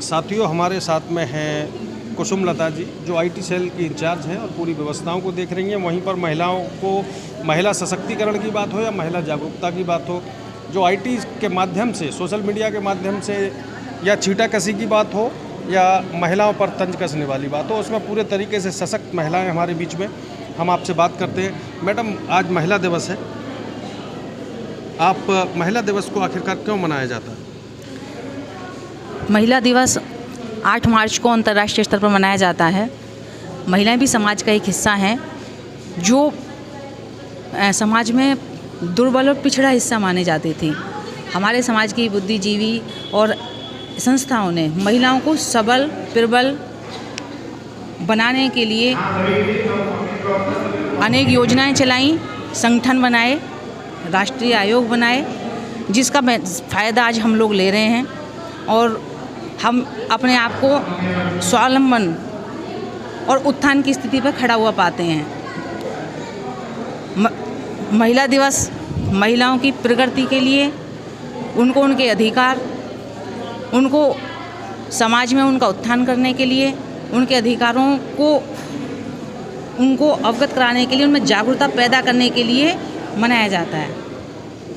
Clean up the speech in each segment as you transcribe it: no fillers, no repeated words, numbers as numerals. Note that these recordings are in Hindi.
साथियों, हमारे साथ में हैं कुसुम लता जी, जो आईटी सेल की इंचार्ज हैं और पूरी व्यवस्थाओं को देख रही हैं। वहीं पर महिलाओं को महिला सशक्तिकरण की बात हो या महिला जागरूकता की बात हो, जो आईटी के माध्यम से, सोशल मीडिया के माध्यम से या छींटाकशी की बात हो या महिलाओं पर तंज कसने वाली बात हो, उसमें पूरे तरीके से सशक्त महिलाएं हमारे बीच में। हम आपसे बात करते हैं। मैडम, आज महिला दिवस है, आप महिला दिवस को आखिरकार क्यों मनाया जाता है? महिला दिवस 8 मार्च को अंतर्राष्ट्रीय स्तर पर मनाया जाता है। महिलाएं भी समाज का एक हिस्सा हैं, जो समाज में दुर्बल और पिछड़ा हिस्सा माने जाते थे। हमारे समाज की बुद्धिजीवी और संस्थाओं ने महिलाओं को सबल प्रबल बनाने के लिए अनेक योजनाएं चलाईं, संगठन बनाए, राष्ट्रीय आयोग बनाए, जिसका फ़ायदा आज हम लोग ले रहे हैं और हम अपने आप को स्वावलंबन और उत्थान की स्थिति पर खड़ा हुआ पाते हैं। महिला दिवस महिलाओं की प्रगति के लिए, उनको उनके अधिकार, उनको समाज में उनका उत्थान करने के लिए, उनके अधिकारों को उनको अवगत कराने के लिए, उनमें जागरूकता पैदा करने के लिए मनाया जाता है,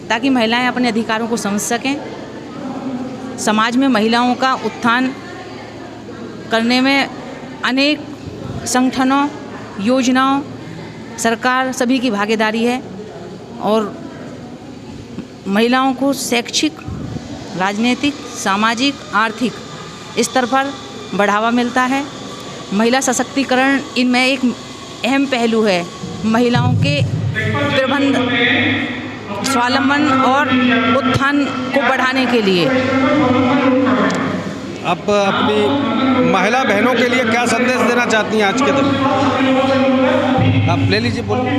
ताकि महिलाएं अपने अधिकारों को समझ सकें। समाज में महिलाओं का उत्थान करने में अनेक संगठनों, योजनाओं, सरकार सभी की भागीदारी है और महिलाओं को शैक्षिक, राजनीतिक, सामाजिक, आर्थिक स्तर पर बढ़ावा मिलता है। महिला सशक्तिकरण इनमें एक अहम पहलू है। महिलाओं के प्रबंध, स्वावलंबन और उत्थान को बढ़ाने के लिए। आप अपनी महिला बहनों के लिए क्या संदेश देना चाहती हैं आज के दिन? आप ले लीजिए, बोलिए।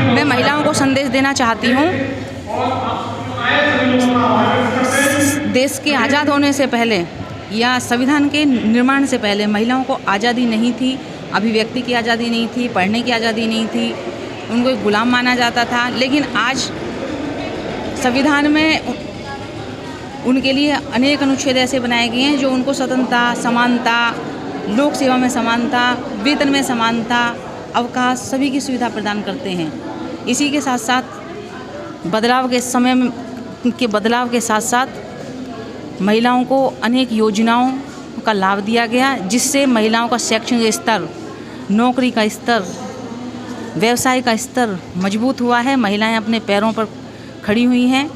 मैं महिलाओं को संदेश देना चाहती हूँ, देश के आज़ाद होने से पहले या संविधान के निर्माण से पहले महिलाओं को आज़ादी नहीं थी, अभिव्यक्ति की आज़ादी नहीं थी, पढ़ने की आज़ादी नहीं थी, उनको एक गुलाम माना जाता था। लेकिन आज संविधान में उनके लिए अनेक अनुच्छेद ऐसे बनाए गए हैं जो उनको स्वतंत्रता, समानता, लोक सेवा में समानता, वेतन में समानता, अवकाश, सभी की सुविधा प्रदान करते हैं। इसी के साथ साथ बदलाव के साथ साथ महिलाओं को अनेक योजनाओं का लाभ दिया गया, जिससे महिलाओं का शैक्षणिक स्तर, नौकरी का स्तर, व्यवसाय का स्तर मजबूत हुआ है। महिलाएं अपने पैरों पर खड़ी हुई हैं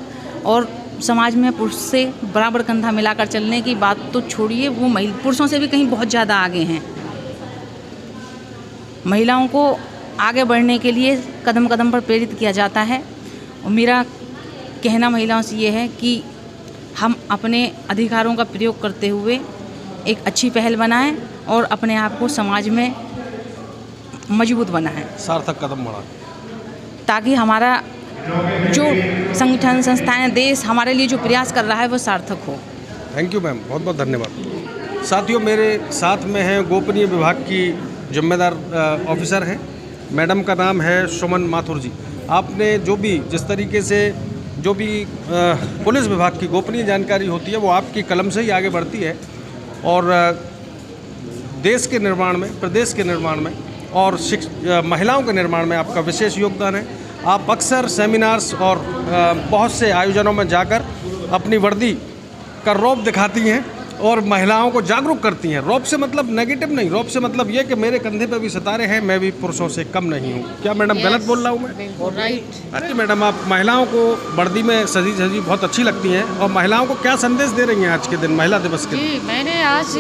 और समाज में पुरुष से बराबर कंधा मिलाकर चलने की बात तो छोड़िए, वो पुरुषों से भी कहीं बहुत ज़्यादा आगे हैं। महिलाओं को आगे बढ़ने के लिए कदम कदम पर प्रेरित किया जाता है और मेरा कहना महिलाओं से ये है कि हम अपने अधिकारों का प्रयोग करते हुए एक अच्छी पहल बनाएं और अपने आप को समाज में मजबूत बनाएं, सार्थक कदम बढ़ाएं, ताकि हमारा जो संगठन, संस्थाएं, देश हमारे लिए जो प्रयास कर रहा है वो सार्थक हो। थैंक यू मैम, बहुत बहुत धन्यवाद। साथियों, मेरे साथ में हैं गोपनीय विभाग की जिम्मेदार ऑफिसर हैं, मैडम का नाम है सुमन माथुर जी। आपने जिस तरीके से जो भी पुलिस विभाग की गोपनीय जानकारी होती है वो आपकी कलम से ही आगे बढ़ती है और देश के निर्माण में, प्रदेश के निर्माण में और महिलाओं के निर्माण में आपका विशेष योगदान है। आप अक्सर सेमिनार्स और बहुत से आयोजनों में जाकर अपनी वर्दी का रौब दिखाती हैं और महिलाओं को जागरूक करती हैं। रौब से मतलब नेगेटिव नहीं, रौब से मतलब ये कि मेरे कंधे पे भी सितारे हैं, मैं भी पुरुषों से कम नहीं हूँ। क्या मैडम गलत बोल रहा हूँ मैं? राइट। अरे मैडम, आप महिलाओं को वर्दी में सजी सजी बहुत अच्छी लगती हैं और महिलाओं को क्या संदेश दे रही हैं आज के दिन, महिला दिवस के दिन? जी, मैंने आज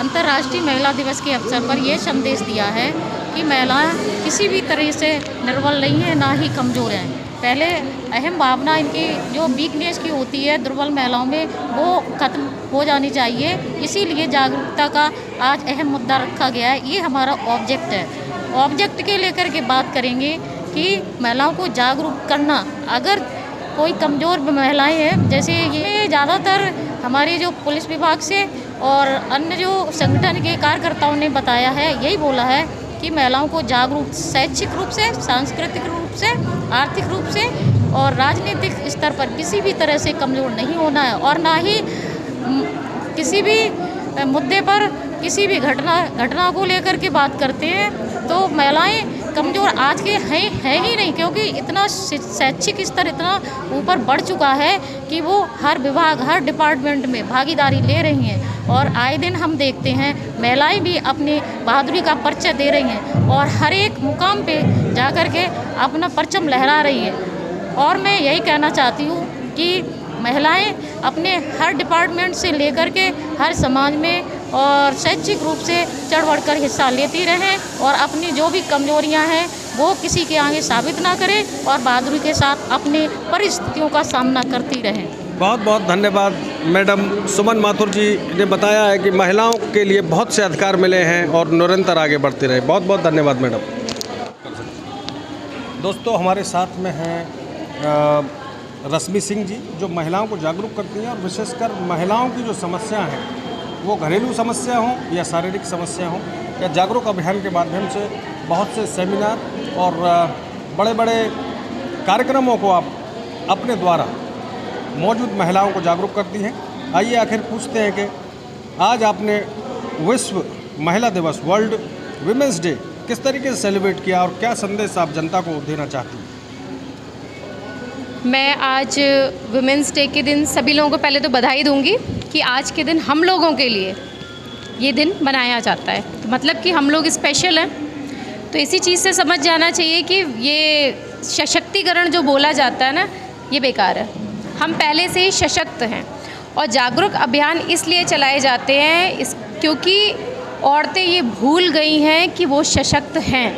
अंतर्राष्ट्रीय महिला दिवस के अवसर पर ये संदेश दिया है कि महिलाएं किसी भी तरह से निर्बल नहीं है, ना ही कमज़ोर हैं। पहले अहम भावना इनकी जो वीकनेस की होती है दुर्बल महिलाओं में, वो खत्म हो जानी चाहिए। इसीलिए जागरूकता का आज अहम मुद्दा रखा गया है। ये हमारा ऑब्जेक्ट है। ऑब्जेक्ट के लेकर के बात करेंगे कि महिलाओं को जागरूक करना। अगर कोई कमज़ोर महिलाएं हैं, जैसे ये ज़्यादातर हमारे जो पुलिस विभाग से और अन्य जो संगठन के कार्यकर्ताओं ने बताया है, यही बोला है कि महिलाओं को जागरूक शैक्षिक रूप से, सांस्कृतिक रूप से, आर्थिक रूप से और राजनीतिक स्तर पर किसी भी तरह से कमज़ोर नहीं होना है और ना ही किसी भी मुद्दे पर, किसी भी घटना को लेकर के बात करते हैं तो महिलाएं कमज़ोर आज के है ही नहीं, क्योंकि इतना शैक्षिक स्तर इतना ऊपर बढ़ चुका है कि वो हर विभाग, हर डिपार्टमेंट में भागीदारी ले रही हैं। और आए दिन हम देखते हैं महिलाएं भी अपनी बहादुरी का परिचय दे रही हैं और हर एक मुकाम पे जा कर के अपना परचम लहरा रही है। और मैं यही कहना चाहती हूँ कि महिलाएं अपने हर डिपार्टमेंट से लेकर के हर समाज में और शैक्षिक रूप से चढ़ बढ़ कर हिस्सा लेती रहें और अपनी जो भी कमजोरियां हैं वो किसी के आगे साबित ना करें और बहादुरी के साथ अपने परिस्थितियों का सामना करती रहें। बहुत बहुत धन्यवाद मैडम सुमन माथुर जी ने बताया है कि महिलाओं के लिए बहुत से अधिकार मिले हैं और निरंतर आगे बढ़ते रहे। बहुत बहुत धन्यवाद मैडम। दोस्तों हमारे साथ में हैं रश्मि सिंह जी, जो महिलाओं को जागरूक करती हैं और विशेषकर महिलाओं की जो समस्या हैं वो घरेलू समस्या हों या शारीरिक समस्या हों, या जागरूक अभियान के माध्यम से बहुत से सेमिनार और बड़े बड़े कार्यक्रमों को आप अपने द्वारा मौजूद महिलाओं को जागरूक करती हैं। आइए आखिर पूछते हैं कि आज आपने विश्व महिला दिवस, वर्ल्ड विमेंस डे, किस तरीके से सेलिब्रेट किया और क्या संदेश आप जनता को देना चाहती हैं? मैं आज वुमेंस डे के दिन सभी लोगों को पहले तो बधाई दूंगी कि आज के दिन हम लोगों के लिए ये दिन मनाया जाता है, तो मतलब कि हम लोग स्पेशल हैं। तो इसी चीज़ से समझ जाना चाहिए कि ये सशक्तिकरण जो बोला जाता है ना, ये बेकार है। हम पहले से ही सशक्त हैं और जागरूक अभियान इसलिए चलाए जाते हैं क्योंकि औरतें ये भूल गई हैं कि वो सशक्त हैं।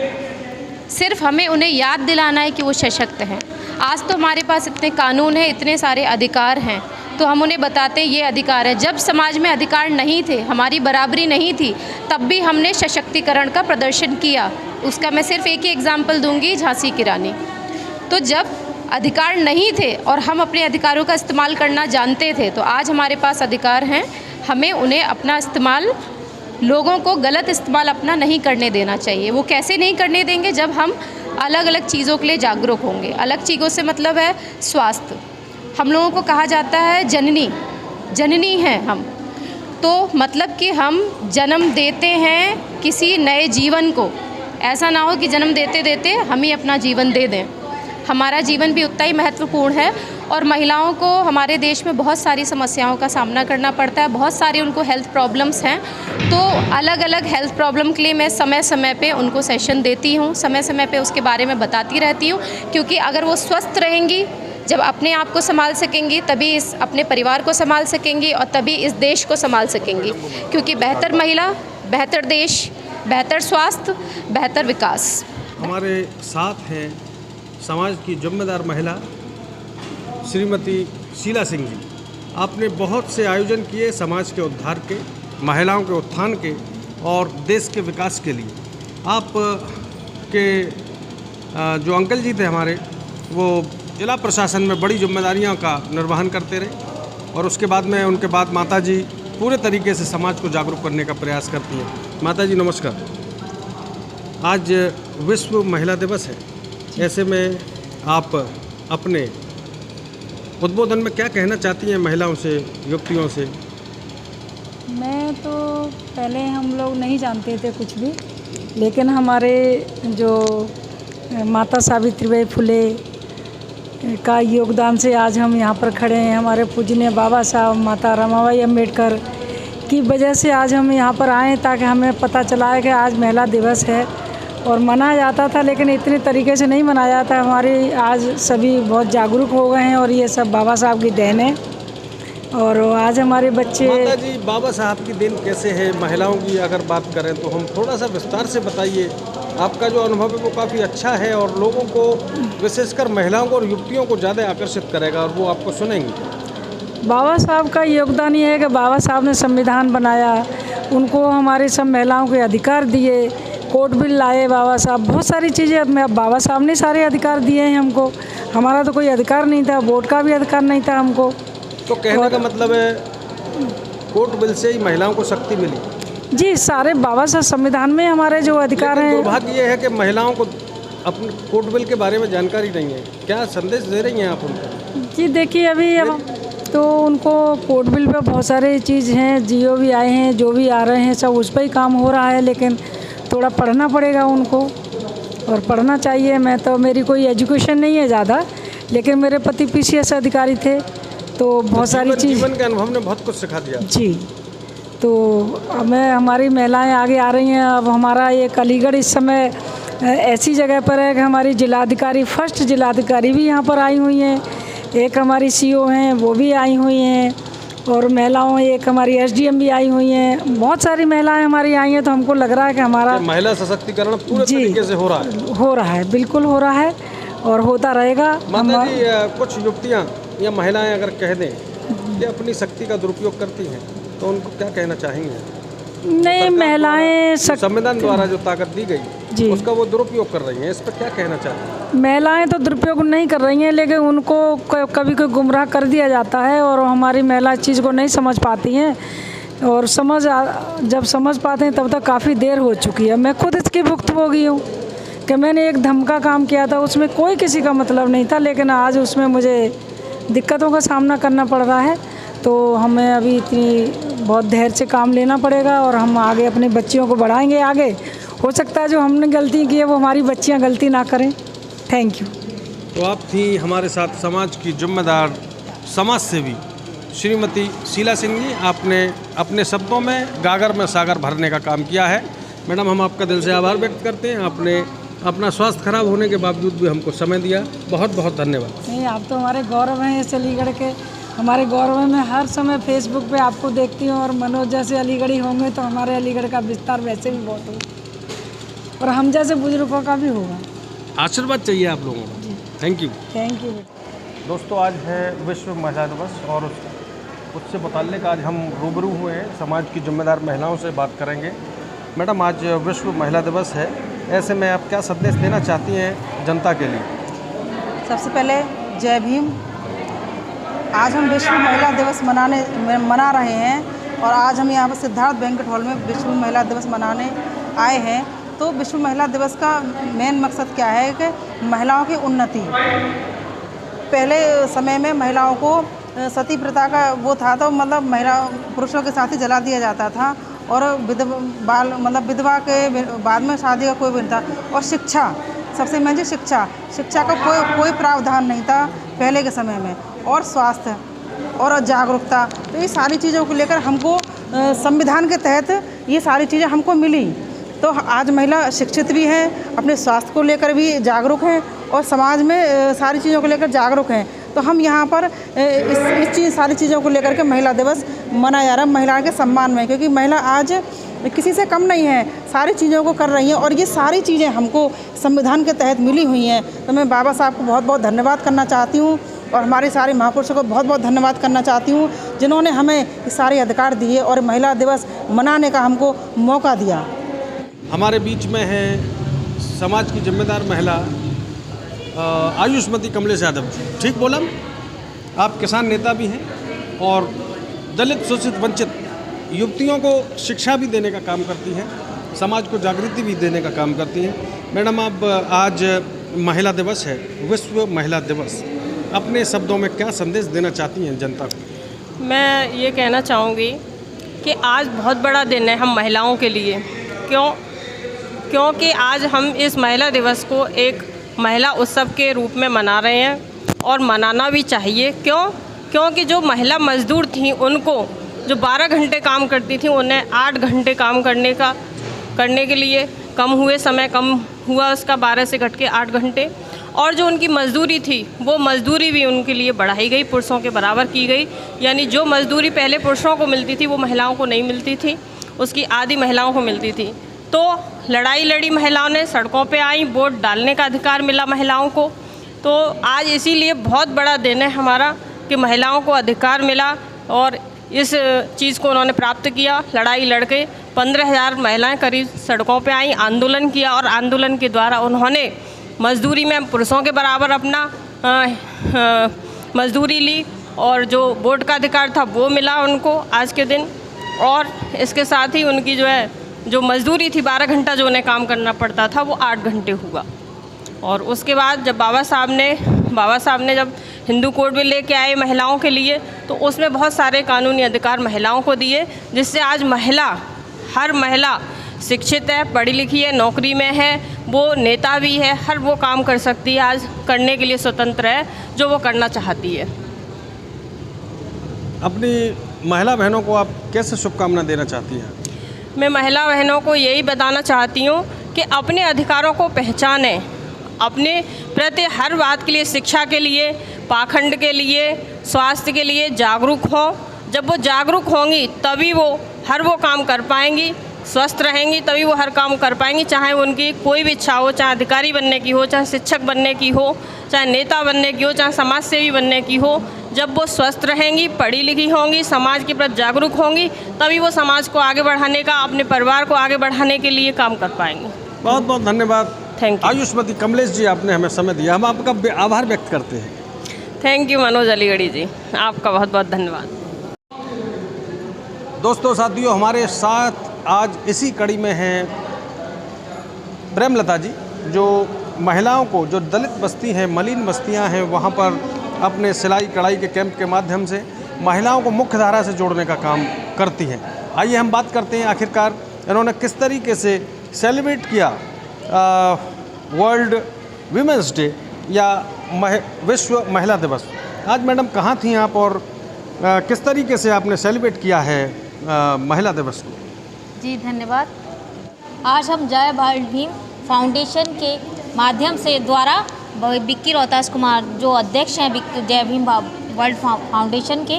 सिर्फ हमें उन्हें याद दिलाना है कि वो सशक्त हैं। आज तो हमारे पास इतने कानून हैं, इतने सारे अधिकार हैं, तो हम उन्हें बताते हैं ये अधिकार है। जब समाज में अधिकार नहीं थे, हमारी बराबरी नहीं थी, तब भी हमने सशक्तिकरण का प्रदर्शन किया। उसका मैं सिर्फ एक ही एग्जाम्पल दूंगी, झांसी की रानी। तो जब अधिकार नहीं थे और हम अपने अधिकारों का इस्तेमाल करना जानते थे, तो आज हमारे पास अधिकार हैं। हमें उन्हें अपना इस्तेमाल, लोगों को गलत इस्तेमाल अपना नहीं करने देना चाहिए। वो कैसे नहीं करने देंगे? जब हम अलग अलग चीज़ों के लिए जागरूक होंगे। अलग चीज़ों से मतलब है स्वास्थ्य। हम लोगों को कहा जाता है जननी हैं हम, तो मतलब कि हम जन्म देते हैं किसी नए जीवन को। ऐसा ना हो कि जन्म देते देते हम ही अपना जीवन दे दें। हमारा जीवन भी उतना ही महत्वपूर्ण है और महिलाओं को हमारे देश में बहुत सारी समस्याओं का सामना करना पड़ता है। बहुत सारी उनको हेल्थ प्रॉब्लम्स हैं, तो अलग अलग हेल्थ प्रॉब्लम के लिए मैं समय समय पे उनको सेशन देती हूँ, समय समय पे उसके बारे में बताती रहती हूँ। क्योंकि अगर वो स्वस्थ रहेंगी, जब अपने आप को संभाल सकेंगी, तभी इस अपने परिवार को संभाल सकेंगी और तभी इस देश को संभाल सकेंगी। क्योंकि बेहतर महिला, बेहतर देश, बेहतर स्वास्थ्य, बेहतर विकास। हमारे साथ हैं समाज की जिम्मेदार महिला श्रीमती शीला सिंह जी। आपने बहुत से आयोजन किए समाज के उद्धार के, महिलाओं के उत्थान के और देश के विकास के लिए। आप के जो अंकल जी थे हमारे, वो जिला प्रशासन में बड़ी जिम्मेदारियों का निर्वहन करते रहे और उसके बाद में उनके बाद माता जी पूरे तरीके से समाज को जागरूक करने का प्रयास करती हैं। माता जी नमस्कार। आज विश्व महिला दिवस है, ऐसे में आप अपने उद्बोधन में क्या कहना चाहती हैं महिलाओं से, युवतियों से? मैं तो पहले हम लोग नहीं जानते थे कुछ भी, लेकिन हमारे जो माता सावित्रीबाई फुले का योगदान से आज हम यहाँ पर खड़े हैं। हमारे पूजनीय बाबा साहब माता रमाबाई अम्बेडकर की वजह से आज हम यहाँ पर आए, ताकि हमें पता चला है कि आज महिला दिवस है और मनाया जाता था, लेकिन इतने तरीके से नहीं मनाया जाता। हमारी आज सभी बहुत जागरूक हो गए हैं और ये सब बाबा साहब की देन है। और आज हमारे बच्चे। माता जी, बाबा साहब की देन कैसे है? महिलाओं की अगर बात करें तो हम थोड़ा सा विस्तार से बताइए। आपका जो अनुभव है वो काफ़ी अच्छा है और लोगों को, विशेषकर महिलाओं को और युवतियों को ज़्यादा आकर्षित करेगा और वो आपको सुनेंगे। बाबा साहब का योगदान ये है कि बाबा साहब ने संविधान बनाया, उनको हमारे सब महिलाओं के अधिकार दिए, कोर्ट बिल लाए बाबा साहब, बहुत सारी चीज़ें बाबा साहब ने सारे अधिकार दिए हैं हमको। हमारा तो कोई अधिकार नहीं था, वोट का भी अधिकार नहीं था हमको। तो कहने का मतलब है कोर्ट बिल से ही महिलाओं को शक्ति मिली? जी, सारे बाबा साहब संविधान में हमारे जो अधिकार हैं। दुर्भाग्य ये है कि महिलाओं को अपने कोर्ट बिल के बारे में जानकारी नहीं है। क्या संदेश दे रही हैं आप उनको? जी देखिए, अभी अब तो उनको कोर्ट बिल पे बहुत सारे चीज़ हैं, जियो भी आए हैं, जो भी आ रहे हैं सब उस पर ही काम हो रहा है, लेकिन थोड़ा पढ़ना पड़ेगा उनको और पढ़ना चाहिए। मैं तो, मेरी कोई एजुकेशन नहीं है ज़्यादा, लेकिन मेरे पति PCS अधिकारी थे, तो बहुत सारी चीज़, जीवन के अनुभव ने बहुत कुछ सिखा दिया जी। तो अब हमारी महिलाएं आगे आ रही हैं। अब हमारा एक अलीगढ़ इस समय ऐसी जगह पर है कि हमारी जिलाधिकारी, फर्स्ट जिलाधिकारी भी यहाँ पर आई हुई हैं, एक हमारी CO हैं वो भी आई हुई हैं, और महिलाओं एक हमारी SDM भी आई हुई हैं। बहुत सारी महिलाएं हमारी आई हैं, तो हमको लग रहा है कि हमारा महिला सशक्तिकरण पूरे तरीके से हो रहा है। हो रहा है, बिल्कुल हो रहा है और होता रहेगा। माता जी, कुछ युवतियाँ या महिलाएं अगर कह दें कि अपनी शक्ति का दुरुपयोग करती हैं, तो उनको क्या कहना चाहेंगे? नहीं, महिलाएं संविधान द्वारा जो ताकत दी गई जी, उसका वो दुरुपयोग कर रही हैं, इस पर क्या कहना चाहते हैं? महिलाएं तो दुरुपयोग नहीं कर रही हैं, लेकिन उनको कभी कोई गुमराह कर दिया जाता है और हमारी महिला इस चीज़ को नहीं समझ पाती हैं, और जब समझ पाते हैं तब तक काफ़ी देर हो चुकी है। मैं खुद इसकी भुक्तभोगी हूँ कि मैंने एक धमका काम किया था, उसमें कोई किसी का मतलब नहीं था, लेकिन आज उसमें मुझे दिक्कतों का सामना करना पड़ रहा है। तो हमें अभी इतनी बहुत धैर्य से काम लेना पड़ेगा और हम आगे अपने बच्चियों को बढ़ाएंगे आगे। हो सकता है जो हमने गलती की है वो हमारी बच्चियां गलती ना करें। Thank you. तो आप थी हमारे साथ समाज की जिम्मेदार समाज सेवी श्रीमती शीला सिंह जी। आपने अपने शब्दों में गागर में सागर भरने का काम किया है। मैडम, हम आपका दिल से आभार व्यक्त करते हैं। आपने अपना स्वास्थ्य खराब होने के बावजूद भी हमको समय दिया, बहुत बहुत धन्यवाद। नहीं, आप तो हमारे गौरव हैं इस अलीगढ़ के, हमारे गौरव में हर समय फेसबुक पे आपको देखती हूँ, और मनोज जैसे अलीगढ़ी होंगे तो हमारे अलीगढ़ का विस्तार वैसे भी बहुत होगा, और हम जैसे बुजुर्गों का भी होगा। आशीर्वाद चाहिए आप लोगों का। Thank you. Thank you. दोस्तों, आज है विश्व महिला दिवस और उससे मुताल्लिक़ आज हम रूबरू हुए हैं, समाज की जिम्मेदार महिलाओं से बात करेंगे। मैडम, आज विश्व महिला दिवस है, ऐसे में आप क्या संदेश देना चाहती हैं जनता के लिए? सबसे पहले जय भीम। आज हम विश्व महिला दिवस मना रहे हैं, और आज हम यहाँ पर सिद्धार्थ बैंक्वेट हॉल में विश्व महिला दिवस मनाने आए हैं। तो विश्व महिला दिवस का मेन मकसद क्या है कि महिलाओं की उन्नति। पहले समय में महिलाओं को सती प्रथा का वो था, तो मतलब महिला पुरुषों के साथ ही जला दिया जाता था, और विधवा के बाद में शादी का कोई भी नहीं था। और शिक्षा, सबसे मेन चीज़ शिक्षा का कोई प्रावधान नहीं था पहले के समय में। और स्वास्थ्य और जागरूकता, तो ये सारी चीज़ों को लेकर हमको संविधान के तहत ये सारी चीज़ें हमको मिली। तो आज महिला शिक्षित भी हैं, अपने स्वास्थ्य को लेकर भी जागरूक हैं, और समाज में सारी चीज़ों को लेकर जागरूक हैं। तो हम यहाँ पर सारी चीज़ों को लेकर के महिला दिवस मनाया जा रहा है, महिला के सम्मान में, क्योंकि महिला आज किसी से कम नहीं है, सारी चीज़ों को कर रही हैं, और ये सारी चीज़ें हमको संविधान के तहत मिली हुई हैं। तो मैं बाबा साहब को बहुत बहुत धन्यवाद करना चाहती हूँ, और हमारे सारे महापुरुषों को बहुत बहुत धन्यवाद करना चाहती हूँ, जिन्होंने हमें ये सारे अधिकार दिए और महिला दिवस मनाने का हमको मौका दिया। हमारे बीच में है समाज की जिम्मेदार महिला आयुष्मती कमलेश यादव। ठीक बोला? आप किसान नेता भी हैं और दलित, शोषित, वंचित युवतियों को शिक्षा भी देने का काम करती हैं, समाज को जागृति भी देने का काम करती हैं। मैडम, आप आज महिला दिवस है, विश्व महिला दिवस, अपने शब्दों में क्या संदेश देना चाहती हैं जनता को? मैं ये कहना चाहूँगी कि आज बहुत बड़ा दिन है हम महिलाओं के लिए। क्योंकि आज हम इस महिला दिवस को एक महिला उत्सव के रूप में मना रहे हैं, और मनाना भी चाहिए। क्योंकि जो महिला मजदूर थीं, उनको जो 12 घंटे काम करती थी, उन्हें 8 घंटे काम करने के लिए समय कम हुआ उसका, 12 से घट के 8 घंटे। और जो उनकी मजदूरी थी, वो मजदूरी भी उनके लिए बढ़ाई गई, पुरुषों के बराबर की गई। यानी जो मजदूरी पहले पुरुषों को मिलती थी वो महिलाओं को नहीं मिलती थी, उसकी आधी महिलाओं को मिलती थी। तो लड़ाई लड़ी महिलाओं ने, सड़कों पे आई, वोट डालने का अधिकार मिला महिलाओं को। तो आज इसीलिए बहुत बड़ा दिन है हमारा कि महिलाओं को अधिकार मिला, और इस चीज़ को उन्होंने प्राप्त किया। लड़ाई लड़के 15,000 महिलाएं करीब सड़कों पे आई, आंदोलन किया, और आंदोलन के द्वारा उन्होंने मजदूरी में पुरुषों के बराबर अपना मजदूरी ली, और जो वोट का अधिकार था वो मिला उनको आज के दिन। और इसके साथ ही उनकी जो मजदूरी थी 12 घंटा जो उन्हें काम करना पड़ता था, वो 8 घंटे हुआ। और उसके बाद जब बाबा साहब ने जब हिंदू कोड भी लेके आए महिलाओं के लिए, तो उसमें बहुत सारे कानूनी अधिकार महिलाओं को दिए, जिससे आज हर महिला शिक्षित है, पढ़ी लिखी है, नौकरी में है, वो नेता भी है, हर वो काम कर सकती है, आज करने के लिए स्वतंत्र है जो वो करना चाहती है। अपनी महिला बहनों को आप कैसे शुभकामना देना चाहती हैं? मैं महिला बहनों को यही बताना चाहती हूँ कि अपने अधिकारों को पहचानें, अपने प्रति हर बात के लिए, शिक्षा के लिए, पाखंड के लिए, स्वास्थ्य के लिए जागरूक हों। जब वो जागरूक होंगी तभी वो हर वो काम कर पाएंगी, स्वस्थ रहेंगी तभी वो हर काम कर पाएंगी, चाहे उनकी कोई भी इच्छा हो, चाहे अधिकारी बनने की हो, चाहे शिक्षक बनने की हो, चाहे नेता बनने की हो, चाहे समाज सेवी बनने की हो। जब वो स्वस्थ रहेंगी, पढ़ी लिखी होंगी, समाज के प्रति जागरूक होंगी, तभी वो समाज को आगे बढ़ाने का, अपने परिवार को आगे बढ़ाने के लिए काम कर पाएंगी। बहुत बहुत धन्यवाद। Thank you. आयुष्मती कमलेश जी, आपने हमें समय दिया, हम आपका आभार व्यक्त करते हैं। थैंक यू मनोज अलीगढ़ी जी, आपका बहुत बहुत धन्यवाद। दोस्तों साथियों, हमारे साथ आज इसी कड़ी में हैं प्रेमलता जी, जो महिलाओं को, जो दलित बस्ती हैं, मलिन बस्तियां हैं, वहां पर अपने सिलाई कढ़ाई के कैंप के माध्यम से महिलाओं को मुख्य धारा से जोड़ने का काम करती हैं। आइए हम बात करते हैं आखिरकार इन्होंने किस तरीके से सेलिब्रेट किया वर्ल्ड वीमेंस डे या विश्व महिला दिवस। आज मैडम कहाँ थी आप और किस तरीके से आपने सेलिब्रेट किया है महिला दिवस को? जी धन्यवाद। आज हम जय भारत भीम फाउंडेशन के माध्यम से द्वारा विक्की रोहतास कुमार जो अध्यक्ष हैं जय भीम वर्ल्ड फाउंडेशन के,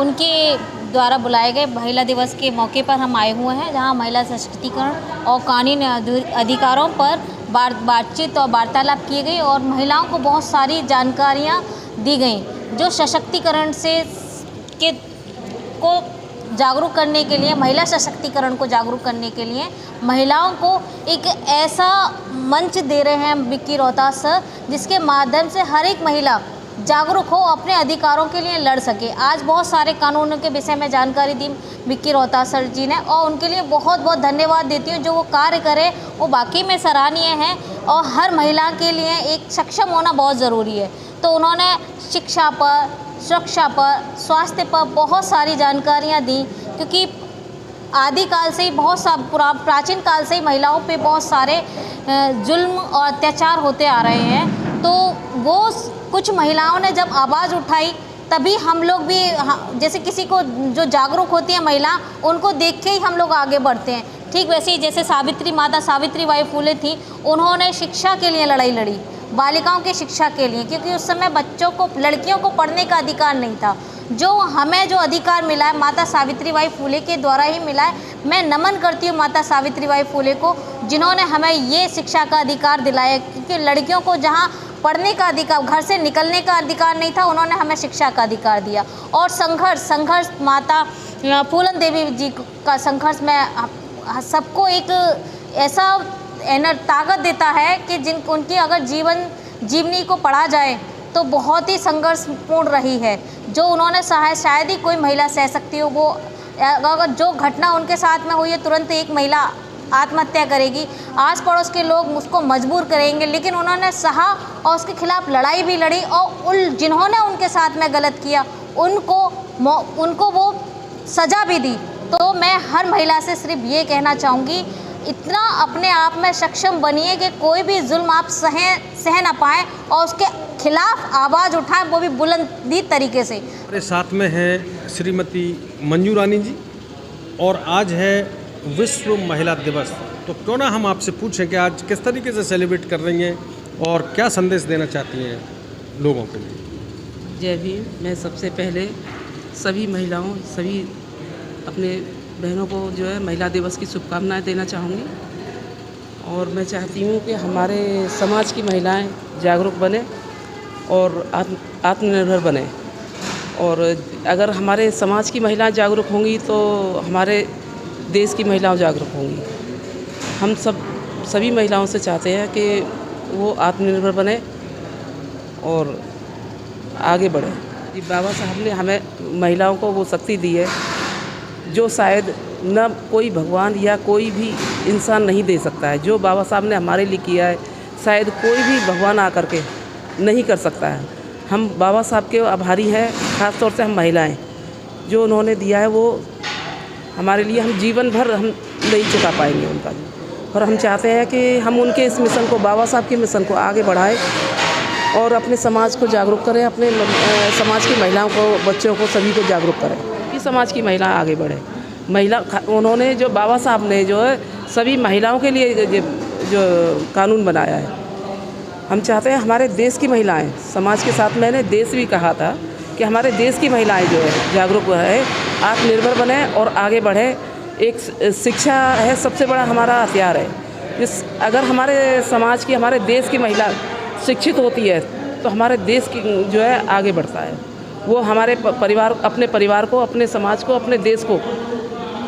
उनके द्वारा बुलाए गए महिला दिवस के मौके पर हम आए हुए हैं, जहां महिला सशक्तिकरण और कानूनी अधिकारों पर बातचीत और वार्तालाप किए गए और महिलाओं को बहुत सारी जानकारियां दी गई जो सशक्तिकरण को जागरूक करने के लिए, महिला सशक्तिकरण को जागरूक करने के लिए महिलाओं को एक ऐसा मंच दे रहे हैं विक्की रोहतास सर, जिसके माध्यम से हर एक महिला जागरूक हो, अपने अधिकारों के लिए लड़ सके। आज बहुत सारे कानूनों के विषय में जानकारी दी विक्की रोहतास सर जी ने, और उनके लिए बहुत बहुत धन्यवाद देती हूँ। जो वो कार्य करे वो वाकई में सराहनीय है और हर महिला के लिए एक सक्षम होना बहुत ज़रूरी है। तो उन्होंने शिक्षा पर, सुरक्षा पर, स्वास्थ्य पर बहुत सारी जानकारियाँ दी, क्योंकि आदिकाल से ही प्राचीन काल से ही महिलाओं पे बहुत सारे जुल्म और अत्याचार होते आ रहे हैं। तो वो कुछ महिलाओं ने जब आवाज़ उठाई तभी हम लोग भी, जैसे किसी को जो जागरूक होती है महिला, उनको देख के ही हम लोग आगे बढ़ते हैं। ठीक वैसे ही जैसे माता सावित्रीबाई फुले थी, उन्होंने शिक्षा के लिए लड़ाई लड़ी, बालिकाओं की शिक्षा के लिए, क्योंकि उस समय बच्चों को, लड़कियों को पढ़ने का अधिकार नहीं था। जो हमें जो अधिकार मिला है माता सावित्रीबाई फुले के द्वारा ही मिला है। मैं नमन करती हूँ माता सावित्रीबाई फुले को, जिन्होंने हमें ये शिक्षा का अधिकार दिलाया, क्योंकि लड़कियों को जहाँ पढ़ने का अधिकार, घर से निकलने का अधिकार नहीं था, उन्होंने हमें शिक्षा का अधिकार दिया। और संघर्ष माता फूलन देवी जी का संघर्ष में सबको एक ऐसा ताकत देता है कि उनकी अगर जीवनी को पढ़ा जाए तो बहुत ही संघर्षपूर्ण रही है। जो उन्होंने शायद ही कोई महिला सह सकती हो। वो अगर जो घटना उनके साथ में हुई है, तुरंत एक महिला आत्महत्या करेगी, आस पड़ोस के लोग उसको मजबूर करेंगे, लेकिन उन्होंने सहा और उसके खिलाफ लड़ाई भी लड़ी, और जिन्होंने उनके साथ में गलत किया उनको वो सज़ा भी दी। तो मैं हर महिला से सिर्फ ये कहना चाहूँगी, इतना अपने आप में सक्षम बनिए कि कोई भी जुल्म आप सह ना पाएँ और उसके खिलाफ आवाज़ उठाएं, वो भी बुलंदी तरीके से। हमारे साथ में है श्रीमती मंजू रानी जी, और आज है विश्व महिला दिवस। तो क्यों ना हम आपसे पूछें कि आज किस तरीके से सेलिब्रेट कर रही हैं और क्या संदेश देना चाहती हैं लोगों के लिए? जय भीम। मैं सबसे पहले सभी महिलाओं, सभी अपने बहनों को जो है महिला दिवस की शुभकामनाएं देना चाहूँगी। और मैं चाहती हूँ कि हमारे समाज की महिलाएं जागरूक बने और आत्मनिर्भर बने। और अगर हमारे समाज की महिलाएं जागरूक होंगी तो हमारे देश की महिलाएं जागरूक होंगी। हम सभी महिलाओं से चाहते हैं कि वो आत्मनिर्भर बने और आगे बढ़े। बाबा साहब ने हमें महिलाओं को वो शक्ति दी है जो शायद न कोई भगवान या कोई भी इंसान नहीं दे सकता है। जो बाबा साहब ने हमारे लिए किया है शायद कोई भी भगवान आकर के नहीं कर सकता है। हम बाबा साहब के आभारी हैं, ख़ास तौर से हम महिलाएं। जो उन्होंने दिया है वो हमारे लिए हम जीवन भर हम नहीं चुका पाएंगे उनका। और हम चाहते हैं कि हम उनके इस मिशन को, बाबा साहब के मिशन को आगे बढ़ाएं और अपने समाज को जागरूक करें, अपने समाज की महिलाओं को, बच्चों को, सभी को जागरूक करें कि समाज की महिला आगे बढ़े। उन्होंने जो बाबा साहब ने जो है सभी महिलाओं के लिए जो कानून बनाया है, हम चाहते हैं हमारे देश की महिलाएं, समाज के साथ मैंने देश भी कहा था कि हमारे देश की महिलाएं जो है जागरूक रहे, आत्मनिर्भर बने और आगे बढ़े। एक शिक्षा है सबसे बड़ा हमारा हथियार है। अगर हमारे समाज की, हमारे देश की महिला शिक्षित होती है तो हमारे देश की जो है आगे बढ़ता है। वो हमारे परिवार, अपने परिवार को, अपने समाज को, अपने देश को,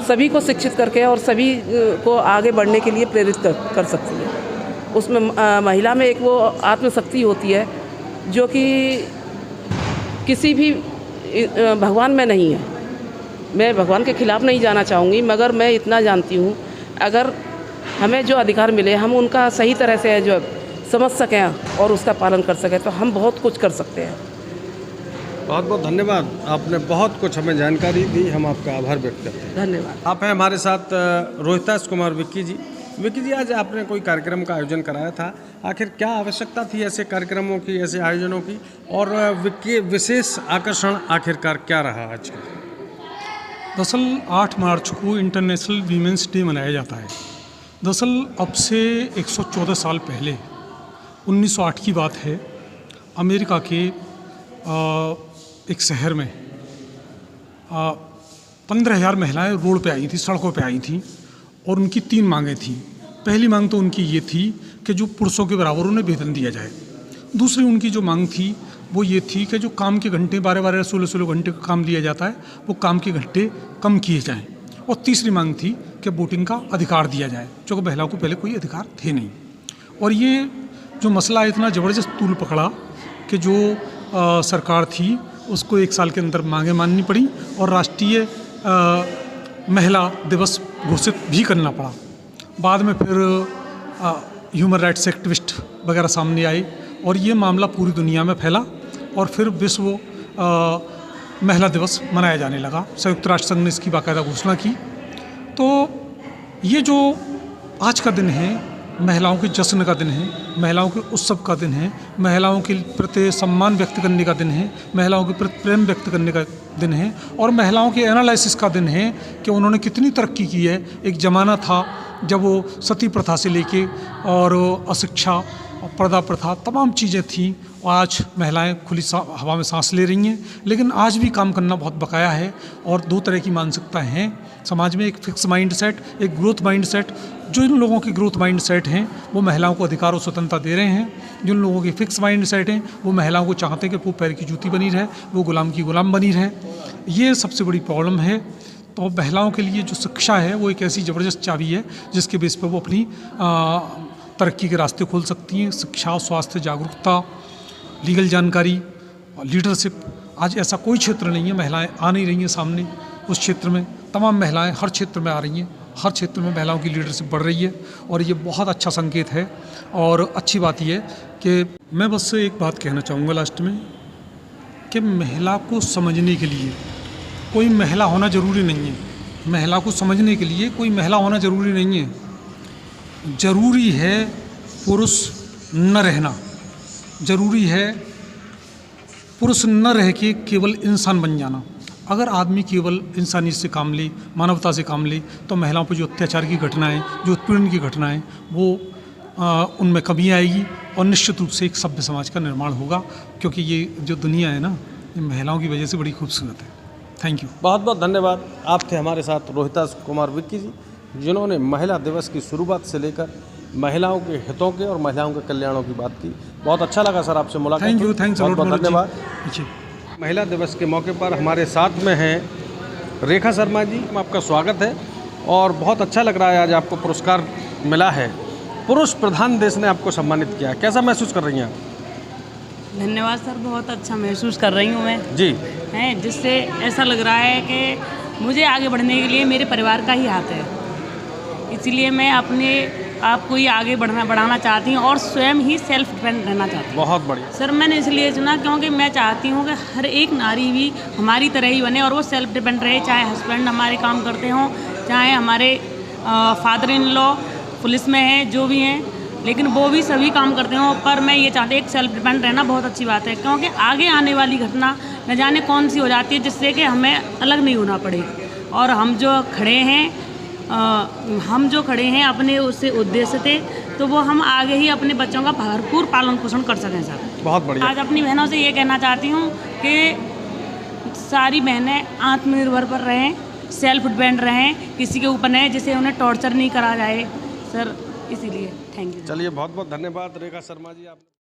सभी को शिक्षित करके और सभी को आगे बढ़ने के लिए प्रेरित कर सकती है। उसमें महिला में एक वो आत्मशक्ति होती है जो कि किसी भी भगवान में नहीं है। मैं भगवान के खिलाफ़ नहीं जाना चाहूँगी, मगर मैं इतना जानती हूँ अगर हमें जो अधिकार मिले हम उनका सही तरह से जो समझ सकें और उसका पालन कर सकें तो हम बहुत कुछ कर सकते हैं। बहुत बहुत धन्यवाद, आपने बहुत कुछ हमें जानकारी दी, हम आपका आभार व्यक्त करते हैं। धन्यवाद। आप हैं हमारे साथ रोहितास कुमार विक्की जी। विक्की जी, आज आपने कोई कार्यक्रम का आयोजन कराया था, आखिर क्या आवश्यकता थी ऐसे कार्यक्रमों की, ऐसे आयोजनों की, और विक्की विशेष आकर्षण आखिरकार क्या रहा आज का? दरअसल 8 मार्च को इंटरनेशनल वीमेंस डे मनाया जाता है। दरअसल अब से 114 साल पहले 1908 की बात है, अमेरिका के एक शहर में 15,000 महिलाएं रोड पे आई थी, सड़कों पे आई थी और उनकी 3 मांगें थीं। पहली मांग तो उनकी ये थी कि जो पुरुषों के बराबर उन्हें वेतन दिया जाए। दूसरी उनकी जो मांग थी वो ये थी कि जो काम के घंटे 12-12, 16-16 घंटे का काम दिया जाता है वो काम के घंटे कम किए जाएं। और तीसरी मांग थी कि वोटिंग का अधिकार दिया जाए, जो कि महिलाओं को पहले कोई अधिकार थे नहीं। और ये जो मसला इतना ज़बरदस्त तूल पकड़ा कि जो सरकार थी उसको 1 साल के अंदर मांगें माननी पड़ी और राष्ट्रीय महिला दिवस घोषित भी करना पड़ा। बाद में फिर ह्यूमन राइट्स एक्टिविस्ट वगैरह सामने आए और ये मामला पूरी दुनिया में फैला और फिर विश्व महिला दिवस मनाया जाने लगा। संयुक्त राष्ट्र संघ ने इसकी बाकायदा घोषणा की। तो ये जो आज का दिन है, महिलाओं के जश्न का दिन है, महिलाओं के उत्सव का दिन है, महिलाओं के प्रति सम्मान व्यक्त करने का दिन है, महिलाओं के प्रति प्रेम व्यक्त करने का दिन है और महिलाओं के एनालिसिस का दिन है कि उन्होंने कितनी तरक्की की है। एक ज़माना था जब वो सती प्रथा से लेके और अशिक्षा और पर्दा प्रथा तमाम चीज़ें थीं और आज महिलाएं खुली हवा में सांस ले रही हैं। लेकिन आज भी काम करना बहुत बकाया है और 2 तरह की मानसिकताएं हैं समाज में, एक फिक्स माइंड सेट, एक ग्रोथ माइंड सेट। जो इन लोगों के ग्रोथ माइंड सेट हैं वो महिलाओं को अधिकार और स्वतंत्रता दे रहे हैं। जिन लोगों के फिक्स माइंड सेट हैं वो महिलाओं को चाहते हैं कि वो पैर की जूती बनी रहे, वो गुलाम की गुलाम बनी रहे। ये सबसे बड़ी प्रॉब्लम है। तो महिलाओं के लिए जो शिक्षा है वो एक ऐसी ज़बरदस्त चाबी है जिसके बेस पर वो अपनी तरक्की के रास्ते खोल सकती हैं। शिक्षा, स्वास्थ्य, जागरूकता, लीगल जानकारी और लीडरशिप, आज ऐसा कोई क्षेत्र नहीं है महिलाएं आ नहीं रही हैं सामने। उस क्षेत्र में तमाम महिलाएं हर क्षेत्र में आ रही हैं, हर क्षेत्र में महिलाओं की लीडरशिप बढ़ रही है और ये बहुत अच्छा संकेत है। और अच्छी बात ये कि मैं बस एक बात कहना चाहूँगा लास्ट में कि महिला को समझने के लिए कोई महिला होना ज़रूरी नहीं है। महिला को समझने के लिए कोई महिला होना ज़रूरी नहीं है। ज़रूरी है पुरुष न रहना, ज़रूरी है पुरुष न रह के केवल इंसान बन जाना। अगर आदमी केवल इंसानियत से काम ले, मानवता से काम ले, तो महिलाओं पर जो अत्याचार की घटनाएं, जो उत्पीड़न की घटनाएं, वो उनमें कमी आएगी और निश्चित रूप से एक सभ्य समाज का निर्माण होगा। क्योंकि ये जो दुनिया है ना, ये महिलाओं की वजह से बड़ी खूबसूरत है। Thank you. बहुत बहुत धन्यवाद। आप थे हमारे साथ रोहितास कुमार विक्की जी, जिन्होंने महिला दिवस की शुरुआत से लेकर महिलाओं के हितों के और महिलाओं के कल्याणों की बात की। बहुत अच्छा लगा सर आपसे मुलाकात। थैंक यू, थैंक्स बहुत बहुत धन्यवाद। जी। महिला दिवस के मौके पर हमारे साथ में हैं रेखा शर्मा जी, आपका स्वागत है। और बहुत अच्छा लग रहा है आज आपको पुरस्कार मिला है, पुरुष प्रधान देश ने आपको सम्मानित किया, कैसा महसूस कर रही हैं आप? धन्यवाद सर, बहुत अच्छा महसूस कर रही हूँ मैं जी हैं, जिससे ऐसा लग रहा है कि मुझे आगे बढ़ने के लिए मेरे परिवार का ही हाथ है। इसलिए मैं अपने आपको ही आगे बढ़ाना चाहती हूँ और स्वयं ही सेल्फ डिपेंड रहना चाहती हूँ। बहुत बढ़िया। सर मैंने इसलिए चुना क्योंकि मैं चाहती हूँ कि हर एक नारी भी हमारी तरह ही बने और वो सेल्फ डिपेंड रहे, चाहे हस्बैंड हमारे काम करते हों, चाहे हमारे फादर इन लॉ पुलिस में हैं, जो भी हैं, लेकिन वो भी सभी काम करते हों। पर मैं ये चाहती हूँ एक सेल्फ डिपेंड रहना बहुत अच्छी बात है, क्योंकि आगे आने वाली घटना न जाने कौन सी हो जाती है जिससे कि हमें अलग नहीं होना पड़े। और हम जो खड़े हैं अपने उससे उद्देश्य थे, तो वो हम आगे ही अपने बच्चों का भरपूर पालन पोषण कर सकें सर। बहुत बढ़िया। आज अपनी बहनों से ये कहना चाहती हूँ कि सारी बहनें आत्मनिर्भर पर रहें, सेल्फ डिपेंड रहें, किसी के ऊपर नहीं, जिससे उन्हें टॉर्चर नहीं करा जाए सर, इसीलिए थैंक यू। चलिए बहुत बहुत धन्यवाद रेखा शर्मा जी। आप